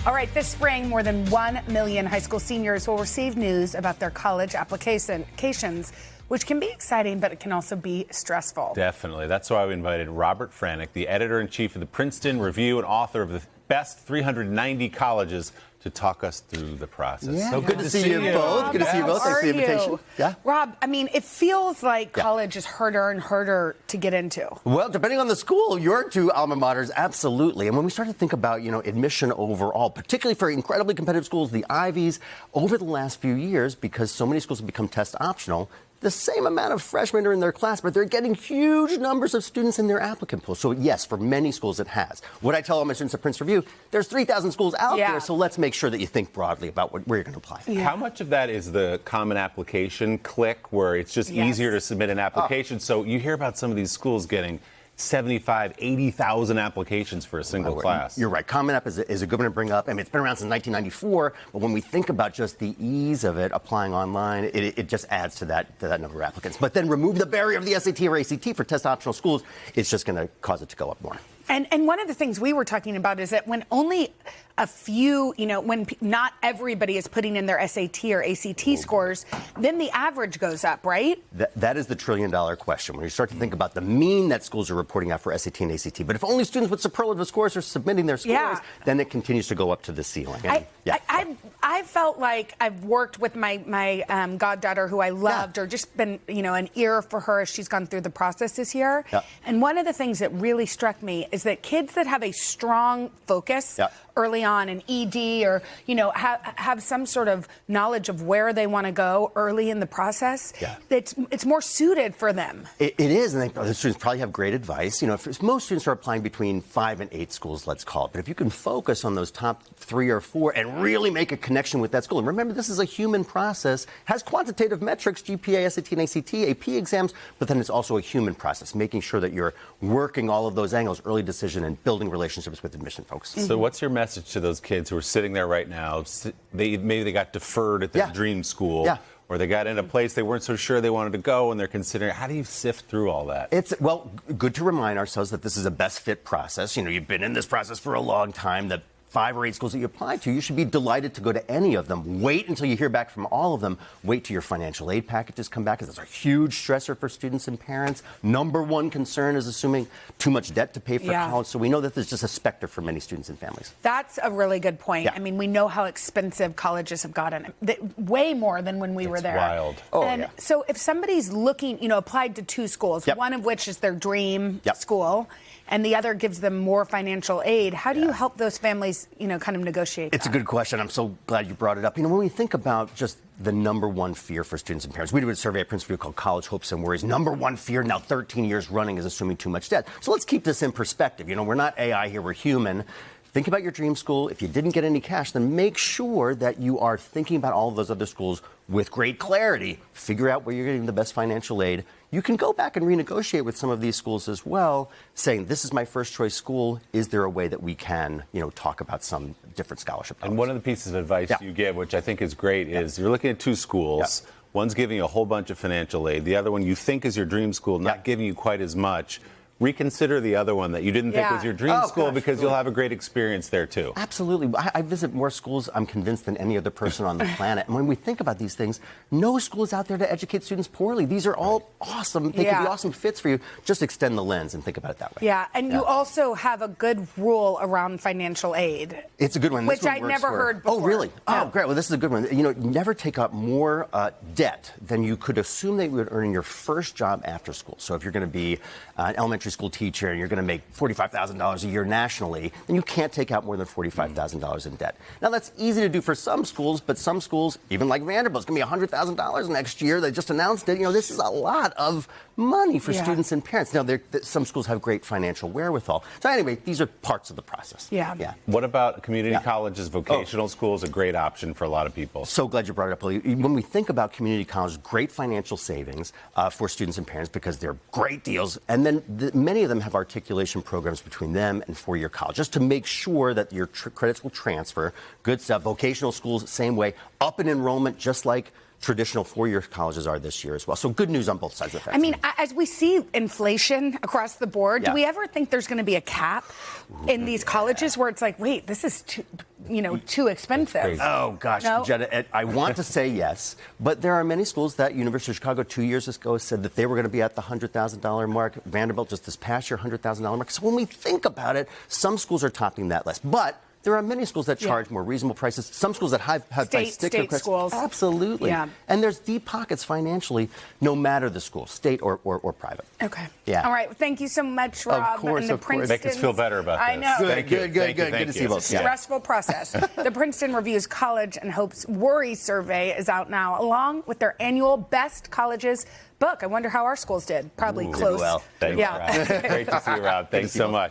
All right, this spring, more than 1 million high school seniors will receive news about their college applications, which can be exciting, but it can also be stressful. Definitely. That's why we invited Robert Franek, the editor-in-chief of the Princeton Review and author of the best 390 colleges, to talk us through the process. Yeah, so good to see you both. Good to see you both. Thanks for the invitation. Yeah. Rob, I mean, it feels like college is harder and harder to get into. Well, depending on the school, your two alma maters, absolutely. And when we start to think about, admission overall, particularly for incredibly competitive schools, the Ivies, over the last few years, because so many schools have become test optional, the same amount of freshmen are in their class, but they're getting huge numbers of students in their applicant pool. So, yes, for many schools it has. What I tell all my students at Princeton Review, there's 3,000 schools out there, so let's make sure that you think broadly about where you're going to apply. Yeah. How much of that is the common application click, where it's just easier to submit an application? So you hear about some of these schools getting 75, 80,000 applications for a single class. You're right. Common App is a good one to bring up. I mean, it's been around since 1994, but when we think about just the ease of it applying online, it just adds to that number of applicants. But then remove the barrier of the SAT or ACT for test optional schools, it's just going to cause it to go up more. And one of the things we were talking about is that when only a few, when not everybody is putting in their SAT or ACT scores, then the average goes up, right? That is the trillion-dollar question. When you start to think about the mean that schools are reporting out for SAT and ACT. But if only students with superlative scores are submitting their scores, then it continues to go up to the ceiling. And, I felt like I've worked with my goddaughter, who I loved, or just been, an ear for her as she's gone through the process this year. And one of the things that really struck me is that kids that have a strong focus early on, an ED, or, have some sort of knowledge of where they want to go early in the process, it's more suited for them. It is, and the students probably have great advice. If most students are applying between 5 and 8 schools, let's call it. But if you can focus on those top 3 or 4 and really make a connection with that school, and remember, this is a human process, has quantitative metrics, GPA, SAT and ACT, AP exams, but then it's also a human process, making sure that you're working all of those angles, early decision and building relationships with admission folks. So what's your message to those kids who are sitting there right now? Maybe they got deferred at their dream school, or they got in a place they weren't so sure they wanted to go, and they're considering, how do you sift through all that? It's, good to remind ourselves that this is a best fit process. You've been in this process for a long time. The 5 or 8 schools that you apply to, you should be delighted to go to any of them. Wait until you hear back from all of them. Wait till your financial aid packages come back, because that's a huge stressor for students and parents. Number one concern is assuming too much debt to pay for college. So we know that there's just a specter for many students and families. That's a really good point. I mean, we know how expensive colleges have gotten, way more than when we were there. Wild. So if somebody's looking, applied to 2 schools, one of which is their dream school, and the other gives them more financial aid, how do you help those families, kind of negotiate It's a good question. I'm so glad you brought it up. When we think about just the number one fear for students and parents, we did a survey at Princeton called College Hopes and Worries. Number one fear now 13 years running is assuming too much debt. So let's keep this in perspective. We're not AI here, we're human. Think about your dream school. If you didn't get any cash, then make sure that you are thinking about all of those other schools with great clarity. Figure out where you're getting the best financial aid. You can go back and renegotiate with some of these schools as well, saying, this is my first choice school. Is there a way that we can, talk about some different scholarship dollars? And one of the pieces of advice you give, which I think is great, is you're looking at 2 schools. One's giving you a whole bunch of financial aid. The other one you think is your dream school, not giving you quite as much. Reconsider the other one that you didn't think was your dream school, because you'll have a great experience there, too. Absolutely. I visit more schools, I'm convinced, than any other person on the planet. And when we think about these things, no school is out there to educate students poorly. These are all awesome. They can be awesome fits for you. Just extend the lens and think about it that way. And you also have a good rule around financial aid. It's a good one. Which I'd never heard before. Oh, really? Oh, great. Well, this is a good one. Never take up more debt than you could assume that you would earn in your first job after school. So if you're going to be an elementary school teacher and you're going to make $45,000 a year nationally, then you can't take out more than $45,000 in debt. Now, that's easy to do for some schools, but some schools, even like Vanderbilt, it's going to be $100,000 next year. They just announced it. This is a lot of money for students and parents. Now, some schools have great financial wherewithal. So anyway, these are parts of the process. What about community colleges? Vocational schools, a great option for a lot of people. So glad you brought it up, Willie. When we think about community colleges, great financial savings for students and parents, because they're great deals. And then many of them have articulation programs between them and four-year college, just to make sure that your credits will transfer. Good stuff. Vocational schools, same way. Up in enrollment, just like traditional four-year colleges are this year as well. So good news on both sides of the fence. I mean, as we see inflation across the board, do we ever think there's going to be a cap in these colleges where it's like, wait, this is too expensive? Oh, gosh, No? Jenna, I want to say yes, but there are many schools that University of Chicago 2 years ago said that they were going to be at the $100,000 mark. Vanderbilt just this past year, $100,000 mark. So when we think about it, some schools are topping that list. But there are many schools that charge more reasonable prices. Some schools that have state schools. Absolutely. Yeah. And there's deep pockets financially, no matter the school, state or private. Okay. Yeah. All right. Thank you so much, Rob. Of course, and the of course. Make us feel better about this. I know. Good to see you both. It's a stressful process. The Princeton Review's College and Hope's Worry Survey is out now, along with their annual Best Colleges book. I wonder how our schools did. Probably close. Well, Thanks, Rob. Great to see you, Rob. Thanks so much.